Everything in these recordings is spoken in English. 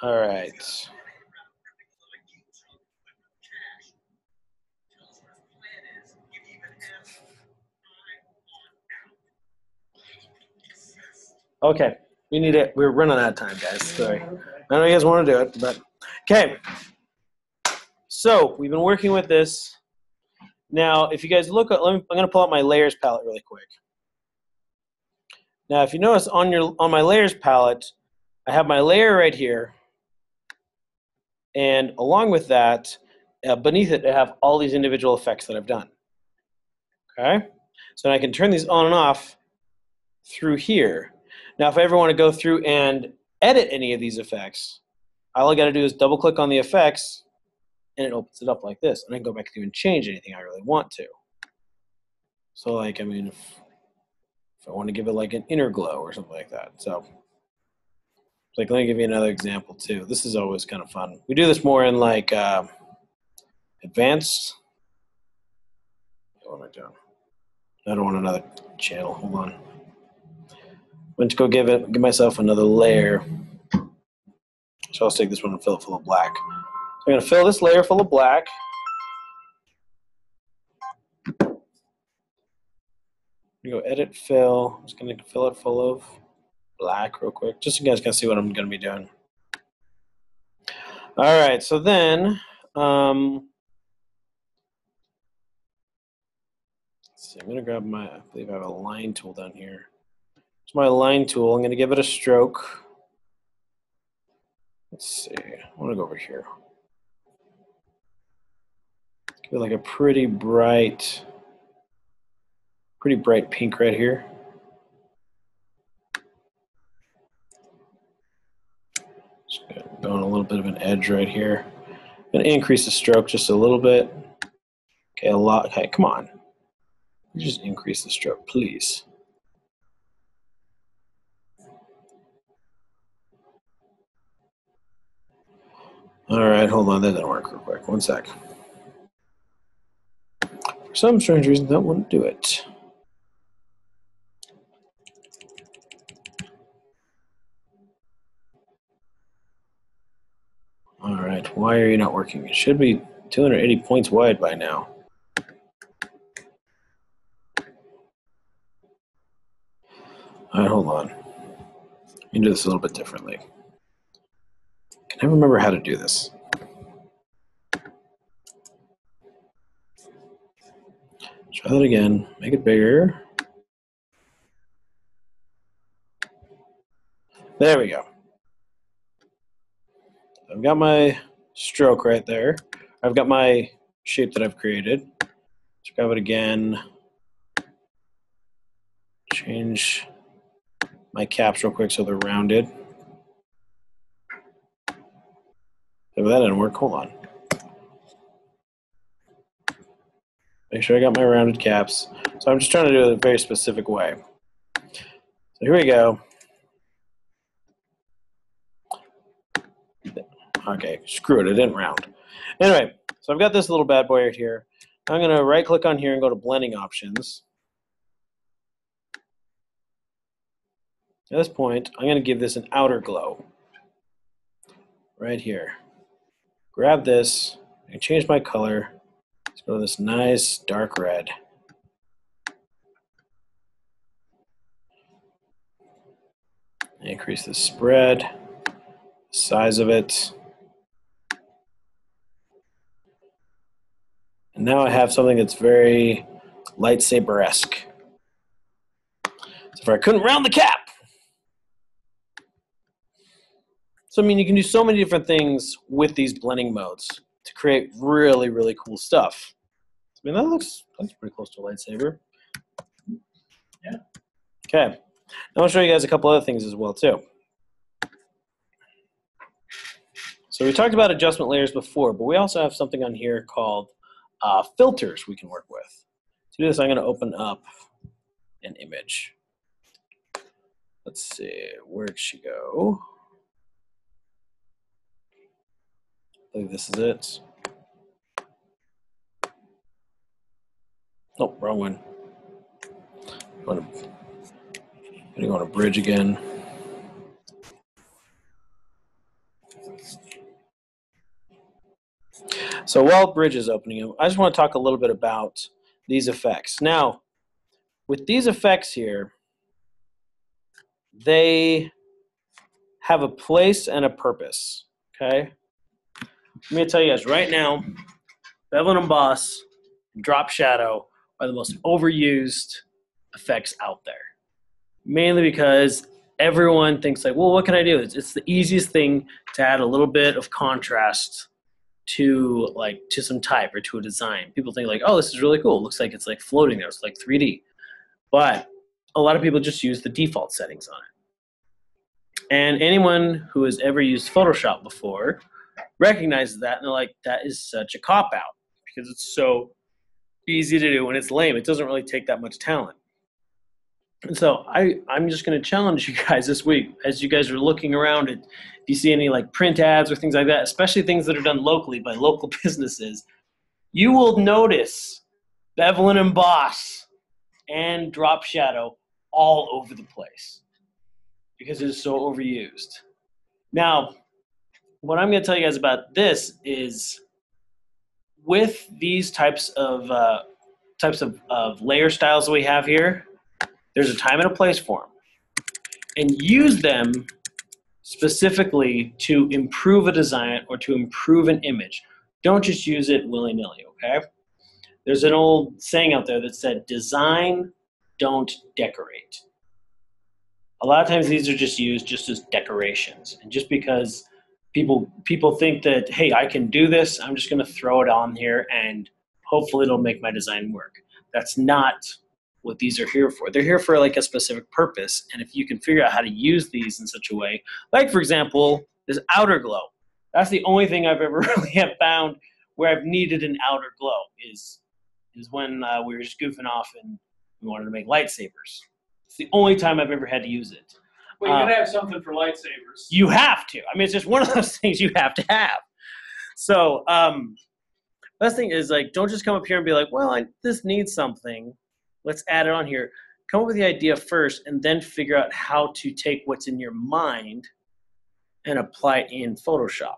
All right. Okay, we need it. We're running out of time, guys. Sorry. I know you guys want to do it, but okay. So we've been working with this. Now, if you guys look at, I'm going to pull out my layers palette really quick. Now, if you notice on my layers palette, I have my layer right here, and along with that, beneath it, I have all these individual effects that I've done. Okay, so I can turn these on and off through here. Now, if I ever want to go through and edit any of these effects, all I got to do is double click on the effects, and it opens it up like this, and I can go back through and change anything I really want to. So, like, I mean, if I want to give it like an inner glow or something like that. So, like, let me give you another example too. This is always kind of fun. We do this more in like advanced. What am I doing? I don't want another channel. Hold on. I'm going to go give myself another layer. So I'll take this one and fill it full of black. So I'm going to fill this layer full of black. I'm going to go edit fill. I'm just going to fill it full of black real quick, just so you guys can see what I'm going to be doing. All right, so then, let's see, I'm going to grab I believe I have a line tool down here. It's my line tool. I'm going to give it a stroke. Let's see, I want to go over here. Give it like a pretty bright pink right here. Just going a little bit of an edge right here. I'm going to increase the stroke just a little bit. Okay, a lot. Okay, come on. Just increase the stroke, please. All right, hold on. That didn't work real quick. One sec. For some strange reason, that wouldn't do it. All right, why are you not working? It should be 280 points wide by now. All right, hold on. Let me do this a little bit differently. Can I remember how to do this? Try that again. Make it bigger. There we go. I've got my stroke right there. I've got my shape that I've created. Let's grab it again. Change my caps real quick so they're rounded. If that didn't work, hold on. Make sure I got my rounded caps. So I'm just trying to do it a very specific way. So here we go. Okay, screw it, it didn't round. Anyway, so I've got this little bad boy right here. I'm going to right click on here and go to blending options. At this point, I'm going to give this an outer glow. Right here. Grab this, and change my color. Let's go to this nice dark red. Increase the spread, the size of it. And now I have something that's very lightsaber-esque. So if I couldn't round the cap. So, I mean, you can do so many different things with these blending modes to create really, really cool stuff. I mean, that's pretty close to a lightsaber. Yeah. Okay. Now I'll show you guys a couple other things as well, too. So we talked about adjustment layers before, but we also have something on here called filters we can work with. To do this, I'm going to open up an image. Let's see, where'd she go? I think this is it. Oh, wrong one. I'm going to go on a bridge again. So while Bridge is opening, I just want to talk a little bit about these effects. Now, with these effects here, they have a place and a purpose, okay? Let me tell you guys, right now, Bevel and Emboss and Drop Shadow are the most overused effects out there. Mainly because everyone thinks like, well, what can I do? It's the easiest thing to add a little bit of contrast to some type or to a design. People think like, oh, this is really cool. It looks like it's like floating there. It's like 3D. But a lot of people just use the default settings on it. And anyone who has ever used Photoshop before recognizes that, and they're like, that is such a cop-out because it's so easy to do and it's lame. It doesn't really take that much talent. And so I'm just going to challenge you guys this week as you guys are looking around at, if you see any like print ads or things like that, especially things that are done locally by local businesses, you will notice Bevel and Emboss and Drop Shadow all over the place because it is so overused. Now, what I'm going to tell you guys about this is with these types of layer styles that we have here, there's a time and a place for them. And use them specifically to improve a design or to improve an image. Don't just use it willy-nilly, okay? There's an old saying out there that said, design, don't decorate. A lot of times these are just used just as decorations. And just because people think that, hey, I can do this, I'm just going to throw it on here and hopefully it'll make my design work. That's not what these are here for. They're here for like a specific purpose. And if you can figure out how to use these in such a way, like for example, this outer glow. That's the only thing I've ever really have found where I've needed an outer glow is when we were just goofing off and we wanted to make lightsabers. It's the only time I've ever had to use it. Well, you gotta have something for lightsabers. You have to. I mean, it's just one of those things you have to have. So, best thing is like, don't just come up here and be like, well, this needs something. Let's add it on here. Come up with the idea first and then figure out how to take what's in your mind and apply it in Photoshop.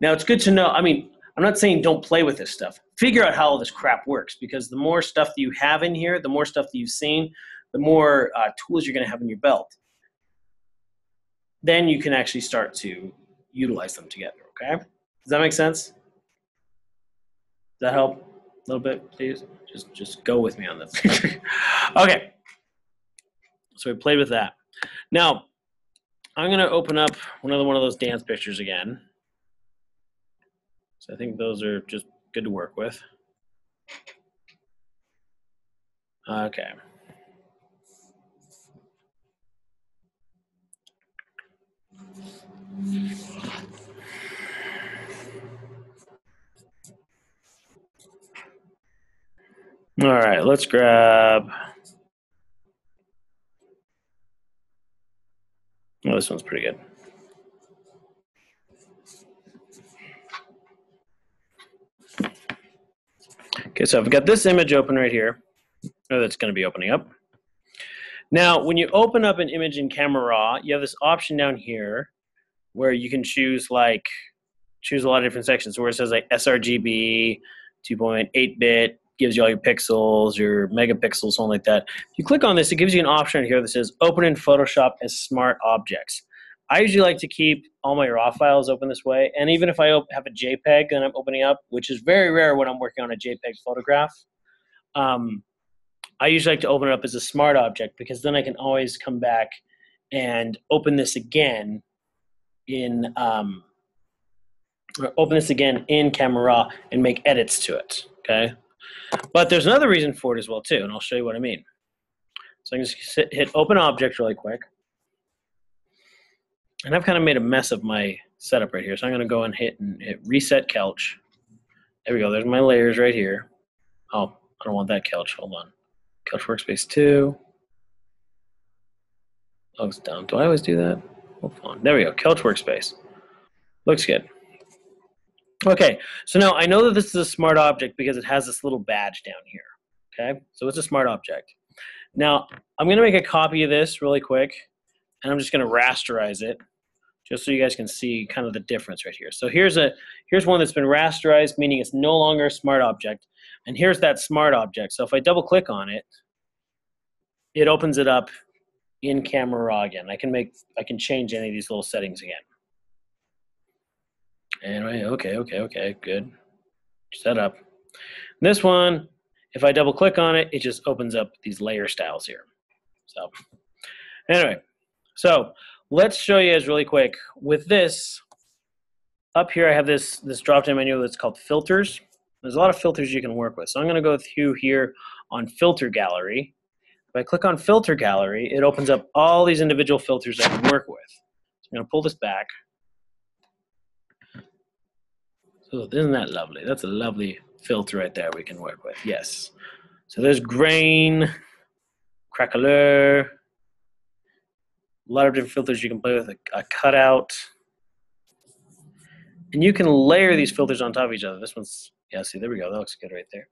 Now, it's good to know. I mean, I'm not saying don't play with this stuff. Figure out how all this crap works because the more stuff that you have in here, the more stuff that you've seen, the more tools you're going to have in your belt. Then you can actually start to utilize them together, okay? Does that make sense? Does that help a little bit, please? Just go with me on this. Okay. So we played with that. Now, I'm going to open up another one of those dance pictures again. So I think those are just good to work with. Okay. All right, let's grab. Oh, this one's pretty good. Okay, so I've got this image open right here. Oh, that's going to be opening up. Now, when you open up an image in Camera Raw, you have this option down here where you can choose a lot of different sections. Where it says like sRGB, 2.8-bit, gives you all your pixels, your megapixels, something like that. If you click on this, it gives you an option here that says open in Photoshop as smart objects. I usually like to keep all my raw files open this way, and even if I have a JPEG that I'm opening up, which is very rare when I'm working on a JPEG photograph, I usually like to open it up as a smart object because then I can always come back and open this again in Camera Raw and make edits to it, okay? But there's another reason for it as well too, and I'll show you what I mean. So I can just hit Open Object really quick. And I've kind of made a mess of my setup right here, so I'm going to go and hit Reset Couch. There we go. There's my layers right here. Oh, I don't want that couch. Hold on. Couch Workspace 2. Looks down. Do I always do that? Hold on. There we go. Couch Workspace. Looks good. Okay, so now I know that this is a smart object because it has this little badge down here. Okay, so it's a smart object. Now, I'm going to make a copy of this really quick, and I'm just going to rasterize it just so you guys can see kind of the difference right here. So here's one that's been rasterized, meaning it's no longer a smart object. And here's that smart object. So if I double click on it, it opens it up in Camera Raw again. I can change any of these little settings again. Anyway, okay, good. Set up. This one, if I double click on it, it just opens up these layer styles here. So anyway, so let's show you guys really quick. With this, up here I have this drop-down menu that's called filters. There's a lot of filters you can work with. So I'm gonna go through here on filter gallery. If I click on filter gallery, it opens up all these individual filters I can work with. So I'm gonna pull this back. So isn't that lovely? That's a lovely filter right there we can work with, yes. So there's grain, craquelure, a lot of different filters you can play with, a cutout. And you can layer these filters on top of each other. This one's, yeah, see, there we go. That looks good right there.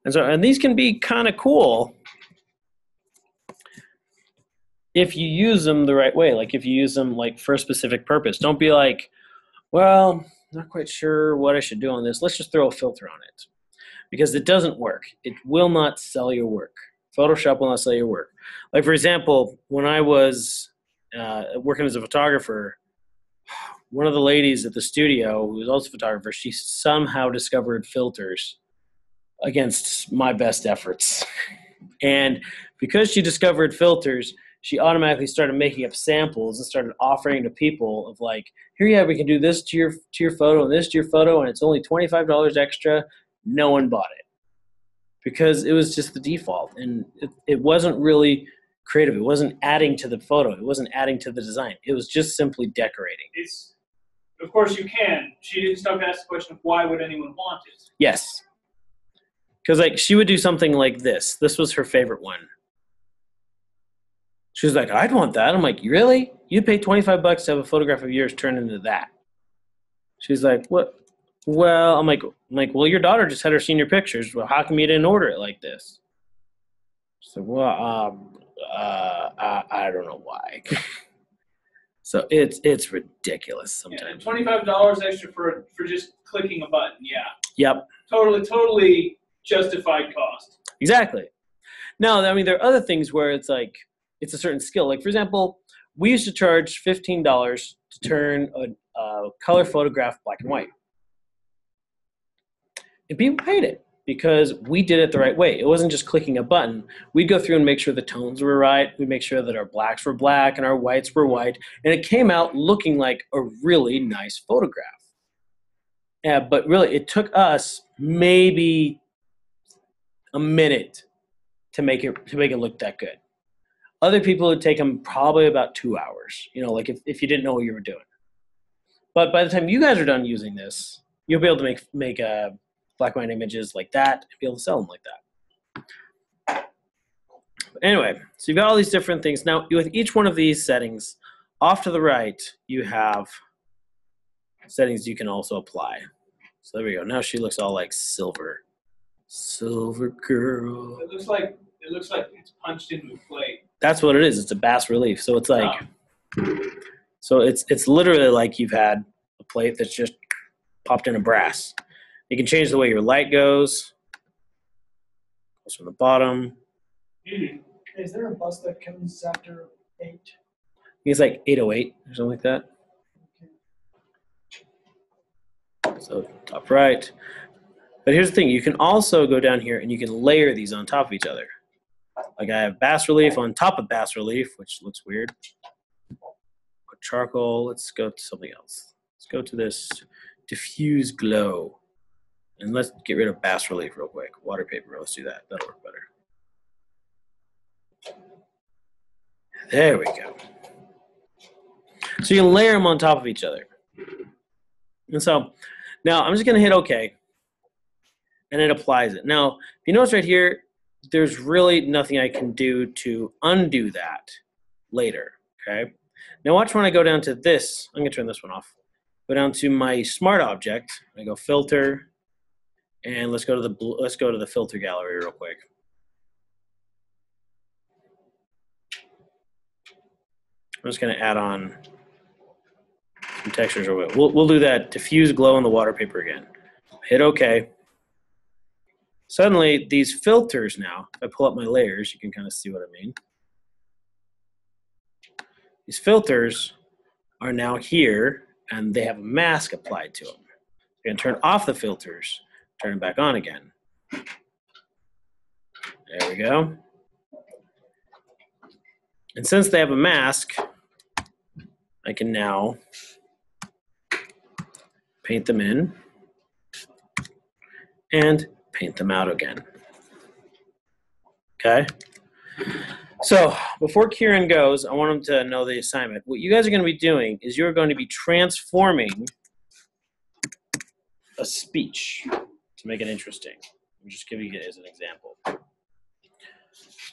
And these can be kind of cool if you use them the right way, like if you use them like for a specific purpose. Don't be like, well, not quite sure what I should do on this. Let's just throw a filter on it. Because it doesn't work. It will not sell your work. Photoshop will not sell your work. Like, for example, when I was working as a photographer, one of the ladies at the studio, who was also a photographer, she somehow discovered filters against my best efforts. And because she discovered filters, she automatically started making up samples and started offering to people of like, here, yeah, we can do this to your photo and this to your photo, and it's only $25 extra. No one bought it because it was just the default, and it wasn't really creative. It wasn't adding to the photo. It wasn't adding to the design. It was just simply decorating. Of course you can. She didn't stop to ask the question of why would anyone want it? Yes. Because like she would do something like this. This was her favorite one. She was like, I'd want that. I'm like, really? You'd pay $25 to have a photograph of yours turned into that? She's like, what? Well, I'm like, well, your daughter just had her senior pictures. Well, how come you didn't order it like this? She said, well, I don't know why. So it's ridiculous sometimes. Yeah, $25 extra for just clicking a button. Yeah. Yep. Totally justified cost. Exactly. Now, I mean, there are other things where it's like it's a certain skill. Like, for example, we used to charge $15 to turn a color photograph black and white. And people paid it because we did it the right way. It wasn't just clicking a button. We'd go through and make sure the tones were right. We'd make sure that our blacks were black and our whites were white. And it came out looking like a really nice photograph. Yeah, but really, it took us maybe a minute to make it look that good. Other people would take them probably about 2 hours, you know, like if you didn't know what you were doing. But by the time you guys are done using this, you'll be able to make black and white images like that and be able to sell them like that. But anyway, so you've got all these different things. Now, with each one of these settings, off to the right, you have settings you can also apply. So there we go. Now she looks all like silver. Silver girl. It looks like it's punched into a plate. That's what it is. It's a bas relief. So it's like, so it's literally like you've had a plate that's just popped in a brass. You can change the way your light goes. Goes from the bottom. Is there a bus that comes after 8? I think it's like 808 or something like that. So top right. But here's the thing. You can also go down here and you can layer these on top of each other. Like I have bas relief on top of bas relief, which looks weird. Charcoal. Let's go to something else. Let's go to this diffuse glow. And let's get rid of bas relief real quick. Water paper, let's do that. That'll work better. There we go. So you can layer them on top of each other. And so now I'm just going to hit OK. And it applies it. Now, if you notice right here, there's really nothing I can do to undo that later. Okay. Now watch when I go down to this. I'm going to turn this one off. Go down to my smart object. I go filter. And let's go to the filter gallery real quick. I'm just going to add on some textures. We'll do that diffuse glow on the water paper again. Hit OK. Suddenly, these filters now, if I pull up my layers, you can kind of see what I mean. These filters are now here, and they have a mask applied to them. I'm going to turn off the filters, turn them back on again. There we go. And since they have a mask, I can now paint them in and paint them out again. Okay? So before Kieran goes, I want him to know the assignment. What you guys are going to be doing is you're going to be transforming a speech to make it interesting. I'll just give you it as an example.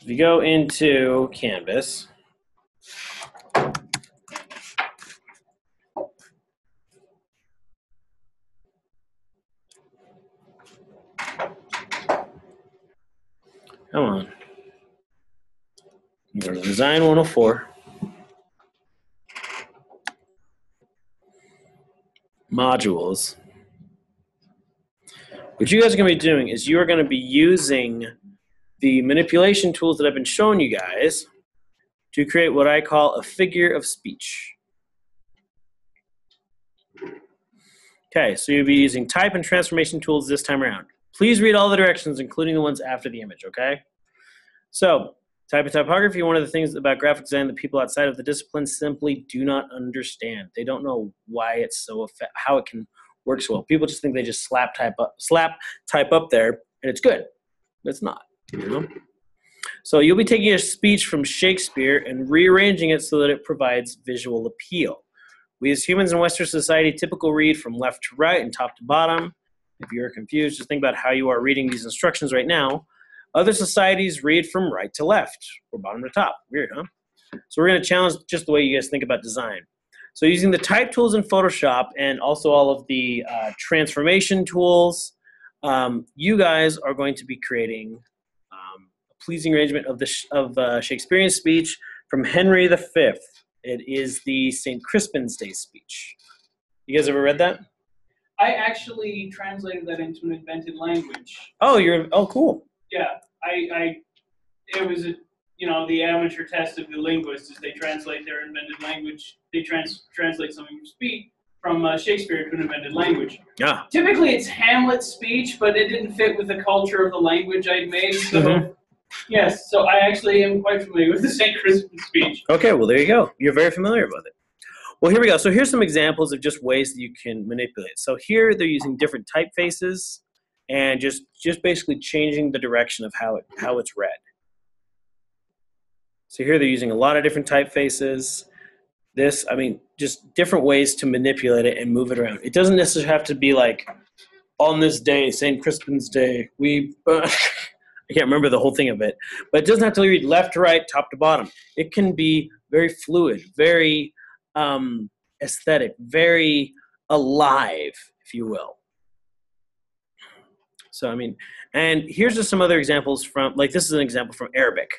If you go into Canvas, come on. Go to Design 104. Modules. What you guys are going to be doing is you are going to be using the manipulation tools that I've been showing you guys to create what I call a figure of speech. Okay, so you'll be using type and transformation tools this time around. Please read all the directions, including the ones after the image, okay? So, type and typography, one of the things about graphic design that people outside of the discipline simply do not understand. They don't know why it's so how it can work so well. People just think they just slap type up there and it's good. It's not. You know? So you'll be taking a speech from Shakespeare and rearranging it so that it provides visual appeal. We as humans in Western society typically read from left to right and top to bottom. If you're confused, just think about how you are reading these instructions right now. Other societies read from right to left or bottom to top. Weird, huh? So we're going to challenge just the way you guys think about design. So using the type tools in Photoshop and also all of the transformation tools, you guys are going to be creating a pleasing arrangement of Shakespearean speech from Henry V. It is the St. Crispin's Day speech. You guys ever read that? I actually translated that into an invented language. Oh, cool. Yeah, it was the amateur test of the linguists is they translate their invented language. They translate something from Shakespeare to an invented language. Yeah. Typically, it's Hamlet's speech, but it didn't fit with the culture of the language I'd made. So, yes, so I actually am quite familiar with the St. Crispin speech. Okay, well, there you go. You're very familiar with it. Well, here we go. So here's some examples of just ways that you can manipulate. So here they're using different typefaces and just basically changing the direction of how it's read. So here they're using a lot of different typefaces. Just different ways to manipulate it and move it around. It doesn't necessarily have to be like, on this day, St. Crispin's Day, I can't remember the whole thing of it, but it doesn't have to read left to right, top to bottom. It can be very fluid, very aesthetic, very alive, if you will. So, and here's just some other examples from, this is an example from Arabic.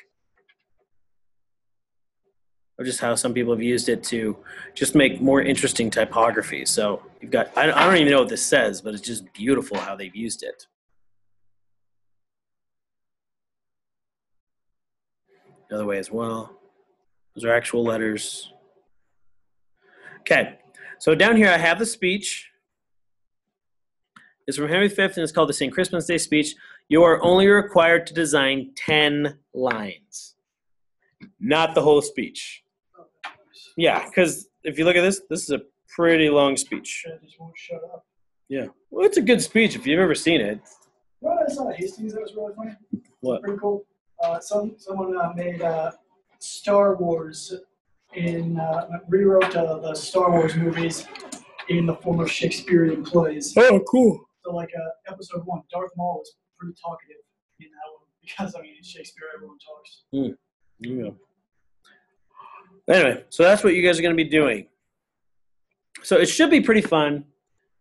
Or just how some people have used it to just make more interesting typography. So you've got, I don't even know what this says, but it's just beautiful how they've used it. Another way as well. Those are actual letters. Okay, so down here I have the speech. It's from Henry V, and it's called the St. Crispin's Day speech. You are only required to design 10 lines, not the whole speech. Yeah, because if you look at this is a pretty long speech. It just won't shut up. Yeah, well, it's a good speech if you've ever seen it. Well, I saw Hastings. That was really funny. What? Pretty cool. Someone made Star Wars rewrote the Star Wars movies in the form of Shakespearean plays. Oh, cool. So episode 1, Darth Maul was pretty talkative in that one because it's Shakespeare. Everyone talks. Yeah. Anyway, so that's what you guys are going to be doing. So it should be pretty fun.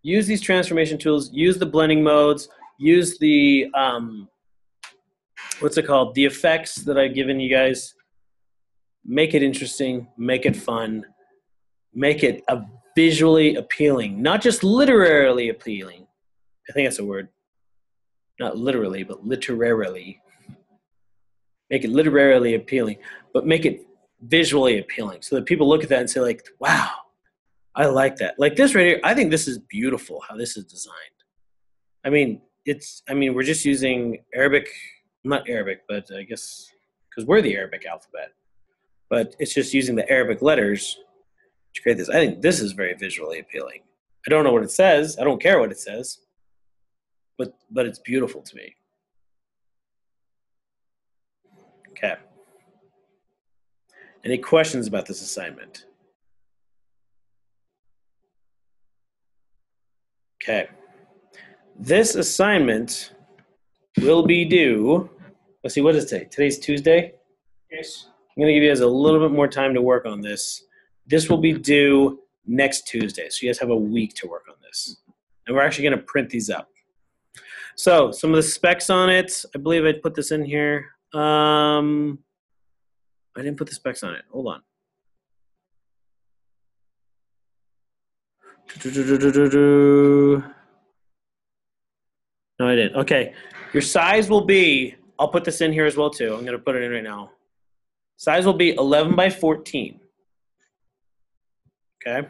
Use these transformation tools. Use the blending modes. Use the what's it called? The effects that I've given you guys. make it interesting, make it fun, make it visually appealing, not just literarily appealing. I think that's a word. Not literally, but literarily. Make it literarily appealing, but make it visually appealing so that people look at that and say, like, wow, I like that. Like this right here, I think this is beautiful how this is designed. I mean, we're just using Arabic, not Arabic, but I guess because we're the Arabic alphabet. But it's just using the Arabic letters to create this. I think this is very visually appealing. I don't know what it says. I don't care what it says. But it's beautiful to me. Okay. Any questions about this assignment? Okay. This assignment will be due. Let's see, what is today? Today's Tuesday? Yes. I'm going to give you guys a little bit more time to work on this. This will be due next Tuesday, so you guys have a week to work on this. And we're actually going to print these up. So some of the specs on it, I believe I put this in here. I didn't put the specs on it. Hold on. No, I didn't. Okay. Your size will be, I'll put this in here as well too. I'm going to put it in right now. Size will be 11 by 14. Okay.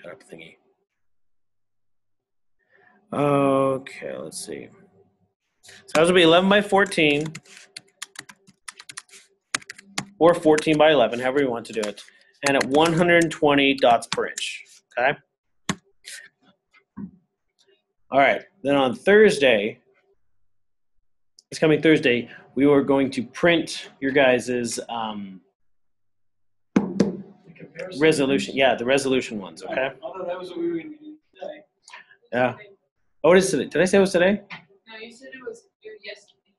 Shut up, thingy. Okay, let's see. Size will be 11 by 14 or 14 by 11, however you want to do it, and at 120 dots per inch. Okay. All right. Then on Thursday, this coming Thursday, we are going to print your guys's resolution. Yeah, the resolution ones. Okay. I thought that was what we were going to do today. Yeah. Oh, it is today. Did I say it was today? No, you said it was due yesterday.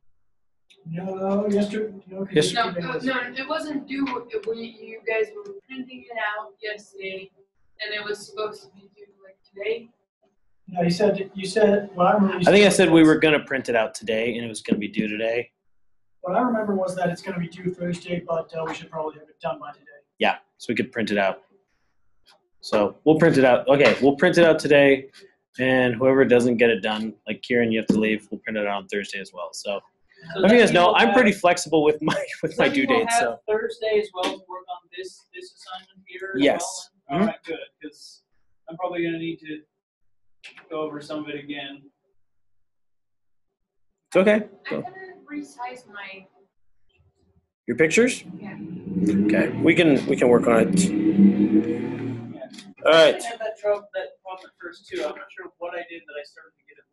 No, yesterday. No, Yes. No, it wasn't due when you guys were printing it out yesterday, and it was supposed to be due like today. No, you said. What I remember. I think I said we were going to print it out today, and it was going to be due today. What I remember was that it's going to be due Thursday, but we should probably have it done by today. Yeah, so we could print it out. So we'll print it out. Okay, we'll print it out today, and whoever doesn't get it done, like Kieran, you have to leave. We'll print it out on Thursday as well. So let you guys know, I'm pretty flexible with my due dates. So Thursday as well to work on this assignment here. As yes. Well? All right, good, because I'm probably going to need to go over some of it again. It's okay. I'm So, gonna resize my. your pictures? Yeah. Okay, we can work on it. Yeah. All I right. didn't have that problem at first too. I'm not sure what I did that I started to get it